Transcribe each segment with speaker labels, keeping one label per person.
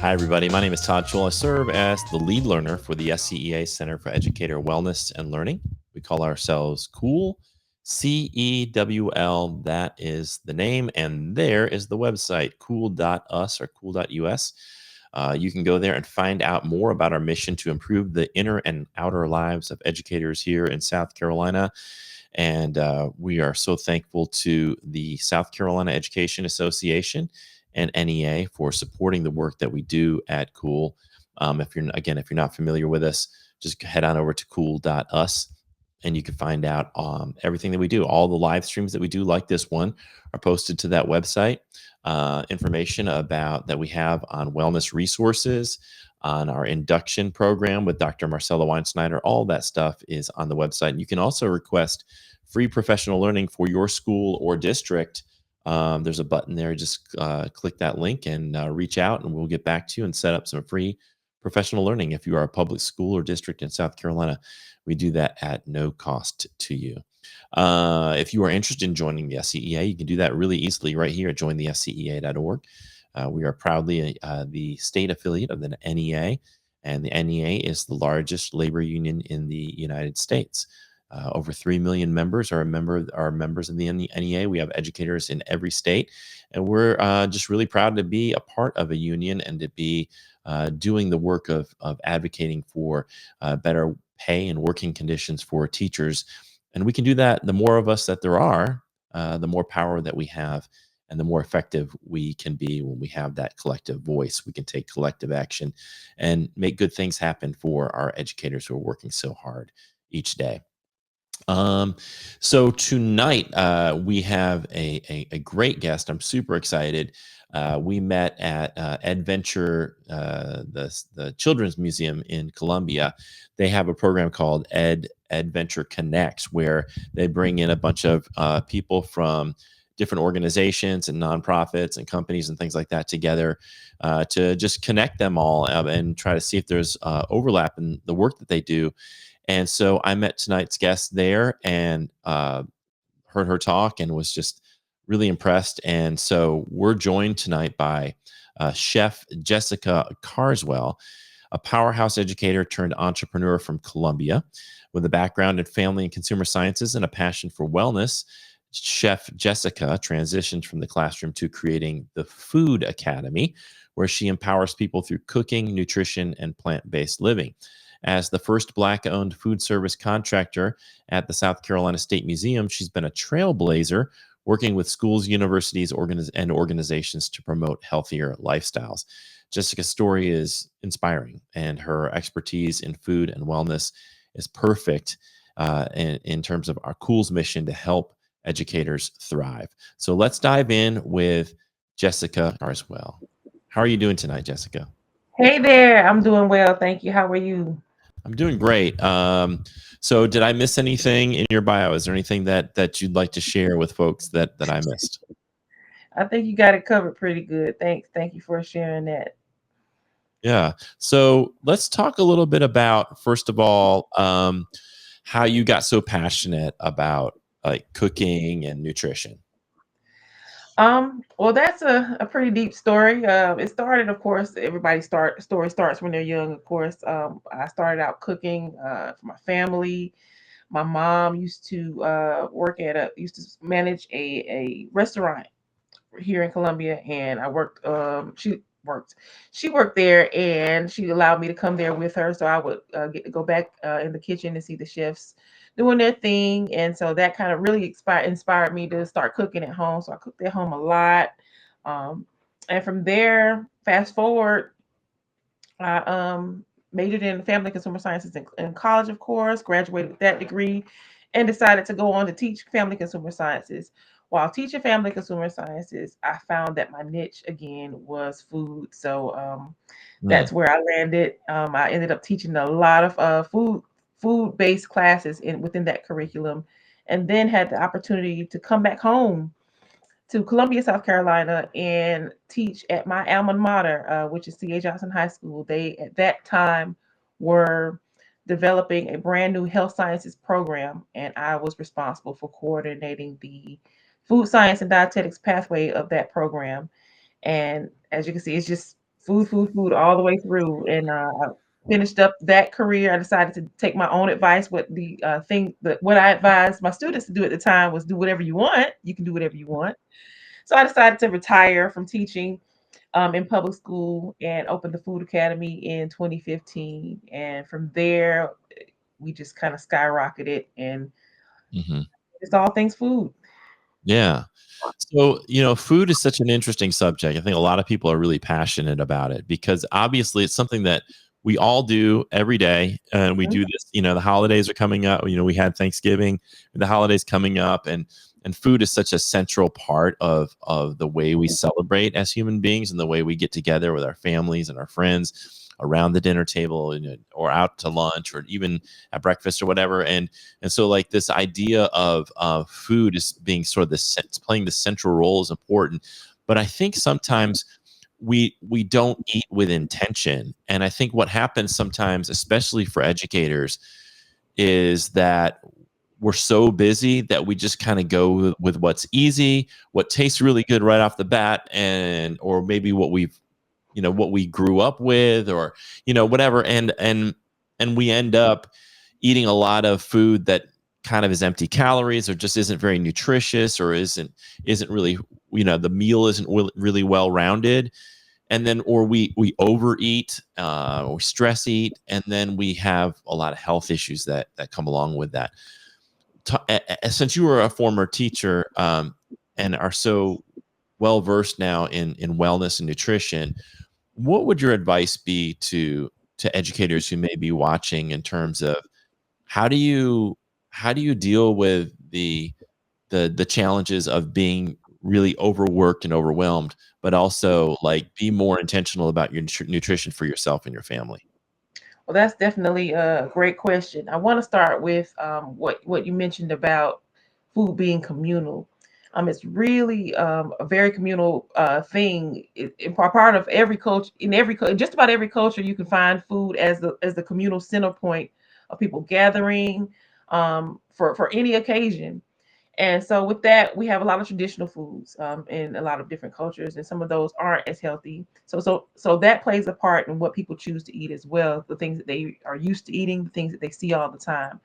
Speaker 1: Hi, everybody. My name is Todd Chul. I serve as the lead learner for the SCEA Center for Educator Wellness and Learning. We call ourselves CEWL, CEWL. That is the name. And there is the website, cool.us or cool.us. You can go there and find out more about our mission to improve the inner and outer lives of educators here in South Carolina. And we are so thankful to the South Carolina Education Association and NEA for supporting the work that we do at Cool. If you're not familiar with us, just head on over to cool.us and you can find out everything that we do. All the live streams that we do, like this one, are posted to that website. Information about that we have on wellness resources, on our induction program with Dr. Marcella Weinsnyder, all that stuff is on the website. And you can also request free professional learning for your school or district. There's a button there. Just click that link and reach out, and we'll get back to you and set up some free professional learning. If you are a public school or district in South Carolina, we do that at no cost to you. If you are interested in joining the SCEA, you can do that really easily right here at jointhescea.org. We are proudly the state affiliate of the NEA, and the NEA is the largest labor union in the United States. Over 3 million members are members of the NEA. We have educators in every state, and we're just really proud to be a part of a union and to be doing the work of advocating for better pay and working conditions for teachers. And we can do that. The more of us that there are, the more power that we have, and the more effective we can be when we have that collective voice. We can take collective action and make good things happen for our educators who are working so hard each day. So tonight we have a great guest. I'm super excited. We met at Adventure, the Children's Museum in Columbia. They have a program called Adventure Connects, where they bring in a bunch of people from different organizations and nonprofits and companies and things like that together to just connect them all and try to see if there's overlap in the work that they do. And so I met tonight's guest there and heard her talk and was just really impressed. And so we're joined tonight by Chef Jessica Carswell, a powerhouse educator turned entrepreneur from Columbia. With a background in family and consumer sciences and a passion for wellness, Chef Jessica transitioned from the classroom to creating the Food Academy, where she empowers people through cooking, nutrition, and plant-based living. As the first Black-owned food service contractor at the South Carolina State Museum, she's been a trailblazer, working with schools, universities, and organizations to promote healthier lifestyles. Jessica's story is inspiring, and her expertise in food and wellness is perfect in terms of our COOL's mission to help educators thrive. So let's dive in with Jessica Carswell. How are you doing tonight, Jessica?
Speaker 2: Hey there, I'm doing well, thank you. How are you?
Speaker 1: I'm doing great. So did I miss anything in your bio? Is there anything that you'd like to share with folks that I missed?
Speaker 2: I think you got it covered pretty good. Thank you for sharing that.
Speaker 1: Yeah. So let's talk a little bit about, first of all, how you got so passionate about like cooking and nutrition.
Speaker 2: Well, that's a pretty deep story. It started, of course, story starts when they're young. Of course, I started out cooking for my family. My mom used to used to manage a restaurant here in Columbia, and I worked. Worked. She worked there, and she allowed me to come there with her, so I would get to go back in the kitchen and see the chefs doing their thing, and so that kind of really inspired me to start cooking at home. So I cooked at home a lot, um, and from there, fast forward, I majored in family consumer sciences in college, of course, graduated with that degree, and decided to go on to teach family consumer sciences. While teaching family consumer sciences, I found that my niche again was food. So
Speaker 1: Mm.
Speaker 2: that's where I landed. I ended up teaching a lot of food based classes within that curriculum, and then had the opportunity to come back home to Columbia, South Carolina, and teach at my alma mater, which is C.A. Johnson High School. They, at that time, were developing a brand new health sciences program, and I was responsible for coordinating the food science and dietetics pathway of that program. And as you can see, it's just food all the way through. And I finished up that career. I decided to take my own advice. What the thing that what I advised my students to do at the time was do whatever you want. You can do whatever you want. So I decided to retire from teaching in public school and opened the Food Academy in 2015. And from there, we just kind of skyrocketed, and
Speaker 1: Mhm.
Speaker 2: it's all things food.
Speaker 1: Yeah. So, food is such an interesting subject. I think a lot of people are really passionate about it because obviously it's something that we all do every day. And we
Speaker 2: Mhm.
Speaker 1: do this, the holidays are coming up. We had Thanksgiving, the holidays coming up, and food is such a central part of the way we celebrate as human beings and the way we get together with our families and our friends around the dinner table, or out to lunch or even at breakfast or whatever. And so, like, this idea of food is being sort of it's playing the central role is important. But I think sometimes we don't eat with intention. And I think what happens sometimes, especially for educators, is that we're so busy that we just kind of go with what's easy, what tastes really good right off the bat, and or maybe what we grew up with, or whatever. And we end up eating a lot of food that kind of is empty calories or just isn't very nutritious, or isn't really, the meal isn't really well rounded. And then, or we overeat, or stress eat, and then we have a lot of health issues that come along with that. Since you were a former teacher, and are so well versed now in wellness and nutrition, what would your advice be to educators who may be watching, in terms of how do you how do you deal with the challenges of being really overworked and overwhelmed, but also, like, be more intentional about your nutrition for yourself and your family?
Speaker 2: Well, that's definitely a great question. I want to start with what you mentioned about food being communal. It's really a very communal thing. Part of every culture, just about every culture, you can find food as the communal center point of people gathering for any occasion. And so with that, we have a lot of traditional foods in a lot of different cultures, and some of those aren't as healthy. So that plays a part in what people choose to eat as well. The things that they are used to eating, the things that they see all the time,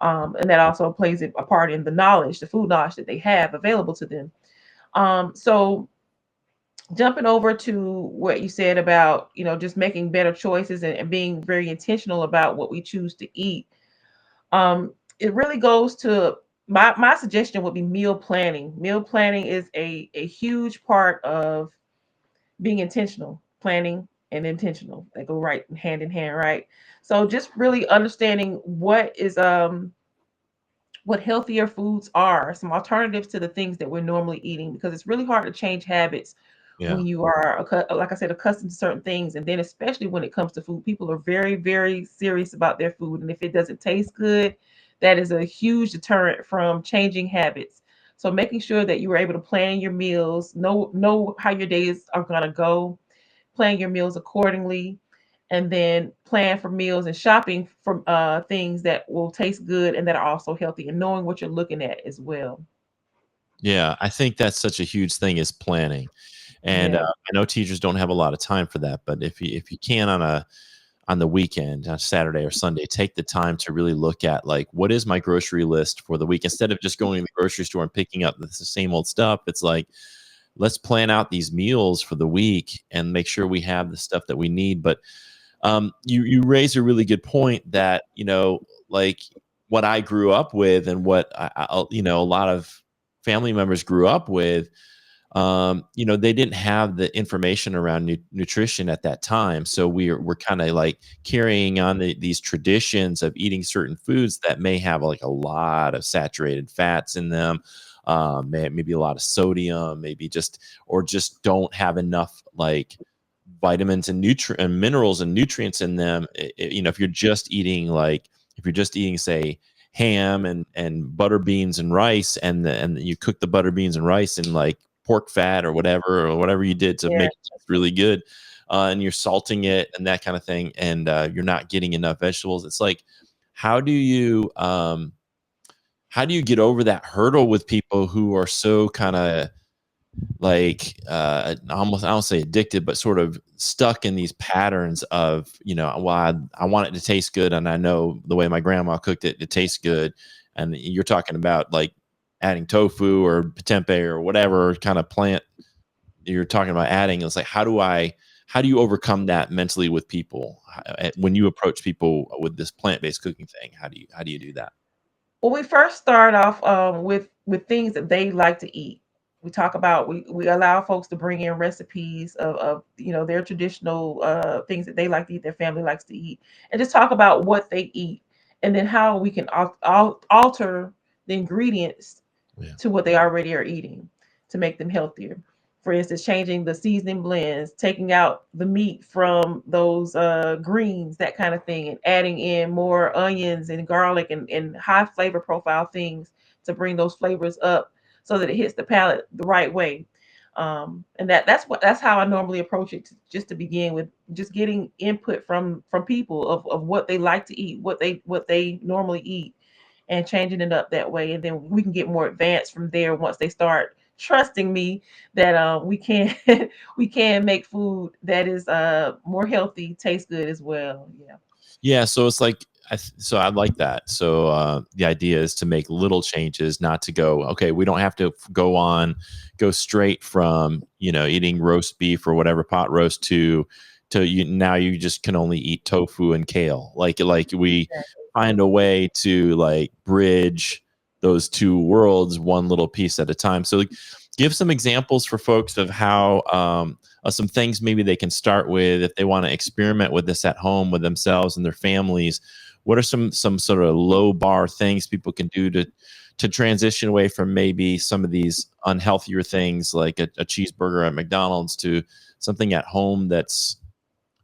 Speaker 2: and that also plays a part in the knowledge, the food knowledge that they have available to them. So jumping over to what you said about just making better choices and being very intentional about what we choose to eat. It really goes to my suggestion would be meal planning. Meal planning is a huge part of being intentional. Planning and intentional, they go right hand in hand, right? So just really understanding what healthier foods are, some alternatives to the things that we're normally eating, because it's really hard to change habits
Speaker 1: Yeah.
Speaker 2: when you are, like I said, accustomed to certain things. And then, especially when it comes to food, people are very, very serious about their food. And if it doesn't taste good, that is a huge deterrent from changing habits. So, making sure that you are able to plan your meals, know how your days are going to go, plan your meals accordingly, and then plan for meals and shopping for things that will taste good and that are also healthy, and knowing what you're looking at as well.
Speaker 1: Yeah, I think that's such a huge thing, is planning. And
Speaker 2: Yeah.
Speaker 1: I know teachers don't have a lot of time for that, but if you can, on the weekend, on Saturday or Sunday, take the time to really look at, like, what is my grocery list for the week, instead of just going to the grocery store and picking up the same old stuff. It's like, let's plan out these meals for the week and make sure we have the stuff that we need. But you raise a really good point that, like, what I grew up with, and what a lot of family members grew up with, they didn't have the information around nutrition at that time. So we're kind of like carrying on these traditions of eating certain foods that may have, like, a lot of saturated fats in them, maybe a lot of sodium, maybe just don't have enough, like, vitamins and and minerals and nutrients in them. If you're just eating, say, ham and butter beans and rice, and you cook the butter beans and rice in, like, pork fat or whatever you did to
Speaker 2: Yeah.
Speaker 1: make it taste really good, and you're salting it and that kind of thing, and you're not getting enough vegetables. It's like, how do you how do you get over that hurdle with people who are so kind of like almost, I don't say addicted, but sort of stuck in these patterns of, well, I want it to taste good, and I know the way my grandma cooked it, it tastes good. And you're talking about like adding tofu or tempeh or whatever kind of plant you're talking about adding. It's like, how do you overcome that mentally with people? When you approach people with this plant-based cooking thing, how do you do that?
Speaker 2: Well, we first start off with things that they like to eat. We talk about we allow folks to bring in recipes of their traditional things that they like to eat, their family likes to eat, and just talk about what they eat, and then how we can alter the ingredients
Speaker 1: Yeah.
Speaker 2: to what they already are eating to make them healthier. For instance, changing the seasoning blends, taking out the meat from those greens, that kind of thing, and adding in more onions and garlic and high flavor profile things to bring those flavors up so that it hits the palate the right way. And that's how I normally approach it, just to begin with, just getting input from people of what they like to eat, what they normally eat, and changing it up that way. And then we can get more advanced from there once they start trusting me that we can we can make food that is more healthy, taste good as well. Yeah.
Speaker 1: Yeah, so it's like so I like that. So the idea is to make little changes, not to go, okay, we don't have to go straight from, eating roast beef or whatever pot roast to you now you just can only eat tofu and kale. Like we find a way to like bridge those two worlds one little piece at a time. So like, give some examples for folks of how some things maybe they can start with if they want to experiment with this at home with themselves and their families. What are some sort of low bar things people can do to transition away from maybe some of these unhealthier things like a cheeseburger at McDonald's to something at home that's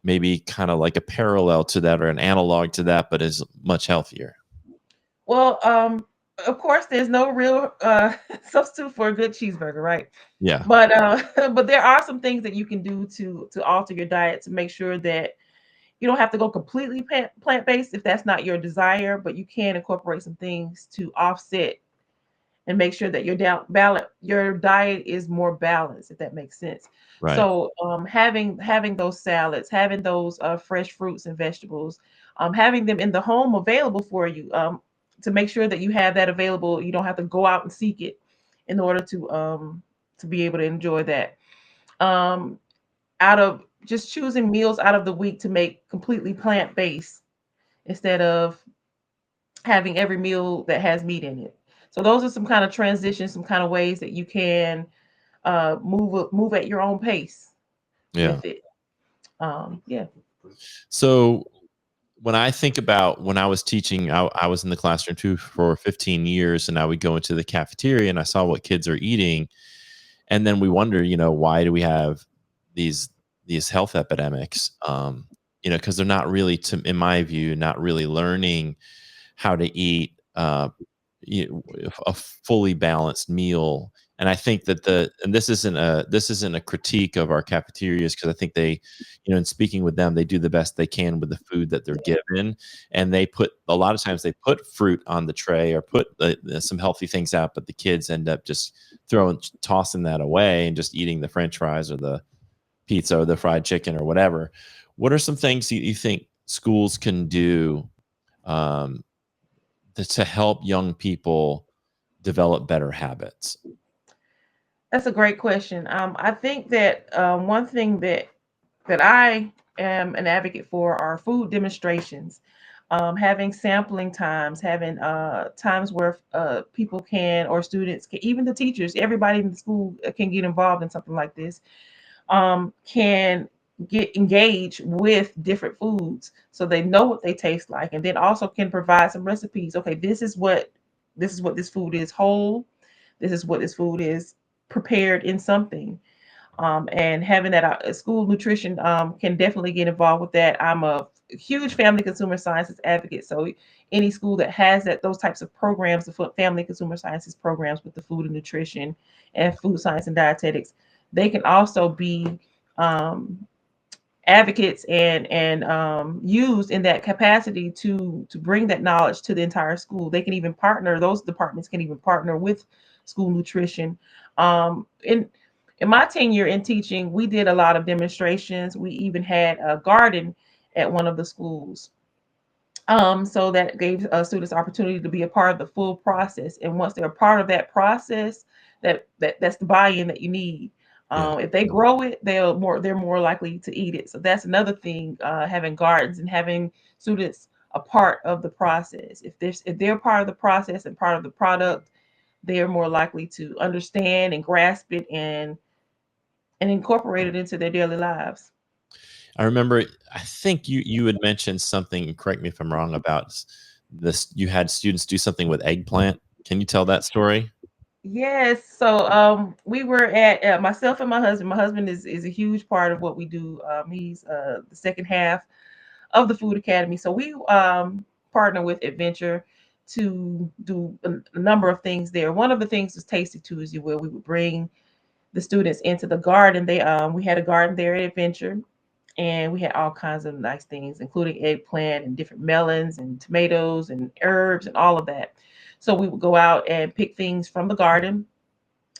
Speaker 1: maybe kind of like a parallel to that or an analog to that, but is much healthier?
Speaker 2: Well, of course, there's no real substitute for a good cheeseburger, right?
Speaker 1: Yeah,
Speaker 2: But but there are some things that you can do to alter your diet to make sure that you don't have to go completely plant based if that's not your desire, but you can incorporate some things to offset and make sure that your diet is more balanced, if that makes sense.
Speaker 1: right.
Speaker 2: So having those salads, having those fresh fruits and vegetables, having them in the home available for you, to make sure that you have that available. You don't have to go out and seek it in order to be able to enjoy that. Um, Out of just choosing meals out of the week to make completely plant based instead of having every meal that has meat in it. So those are some kind of transitions, some kind of ways that you can move at your own pace
Speaker 1: Yeah.
Speaker 2: with it. Yeah.
Speaker 1: So when I think about when I was teaching, I was in the classroom too for 15 years, and I would go into the cafeteria and I saw what kids are eating. And then we wonder, why do we have these these health epidemics? Because they're not really, in my view, not really learning how to eat a fully balanced meal. And I think that and this isn't a critique of our cafeterias, because I think they, in speaking with them, they do the best they can with the food that they're given, and they put a lot of times they put fruit on the tray or put some healthy things out, but the kids end up just tossing that away and just eating the French fries or the pizza or the fried chicken or whatever. What are some things you think schools can do um, to help young people develop better habits?
Speaker 2: That's a great question. I think that one thing that I am an advocate for are food demonstrations. Having sampling times, having times where people can, or students can, even the teachers, everybody in the school can get involved in something like this, can get engaged with different foods so they know what they taste like, and then also can provide some recipes. Okay, this is what this food is whole. This is what this food is prepared in something. And having that school nutrition can definitely get involved with that. I'm a huge family consumer sciences advocate, so any school that has those types of programs, the family consumer sciences programs with the food and nutrition and food science and dietetics, they can also be um, advocates and used in that capacity to bring that knowledge to the entire school. They can even partner; those departments can even partner with school nutrition. And In my tenure in teaching, we did a lot of demonstrations. We even had a garden at one of the schools. So that gave students opportunity to be a part of the full process. And once they're a part of that process, that's the buy-in that you need.
Speaker 1: Yeah.
Speaker 2: If they grow it, they're more likely to eat it. So that's another thing. Having gardens and having students a part of the process. If they're part of the process and part of the product, they are more likely to understand and grasp it and incorporate it into their daily lives.
Speaker 1: I remember, I think you had mentioned something, and correct me if I'm wrong, about this. You had students do something with eggplant. Can you tell that story?
Speaker 2: Yes. So we were at myself and my husband. My husband is a huge part of what we do. He's the second half of the Food Academy. So we partner with Adventure to do a number of things there. One of the things was Tasty Tuesday, where we would bring the students into the garden. We had a garden there at Adventure, and we had all kinds of nice things, including eggplant and different melons and tomatoes and herbs and all of that. So we would go out and pick things from the garden.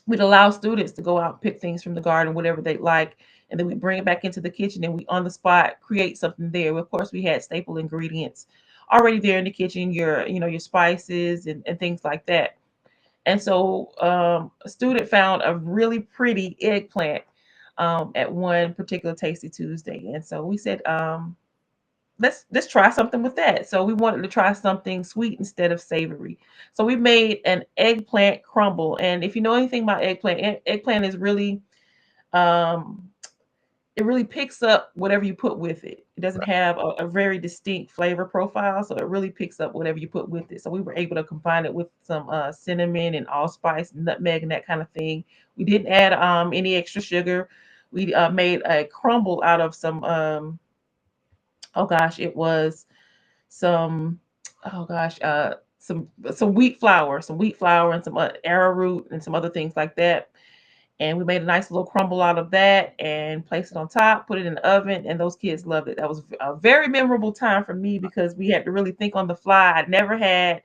Speaker 2: We'd allow students to go out and pick things from the garden, whatever they like, and then we bring it back into the kitchen and we on the spot create something there. Of course, we had staple ingredients already there in the kitchen, your spices and things like that. And so a student found a really pretty eggplant at one particular Tasty Tuesday. And so we said, let's try something with that. So we wanted to try something sweet instead of savory. So we made an eggplant crumble. And if you know anything about eggplant, eggplant is really um, it really picks up whatever you put with it. It doesn't have a very distinct flavor profile, so it really picks up whatever you put with it. So we were able to combine it with some cinnamon and allspice, nutmeg, and that kind of thing. We didn't add any extra sugar. We made a crumble out of some oh gosh, it was some oh gosh, some wheat flour, and some arrowroot and some other things like that. And we made a nice little crumble out of that and placed it on top, put it in the oven, and those kids loved it. That was a very memorable time for me because we had to really think on the fly. I'd never had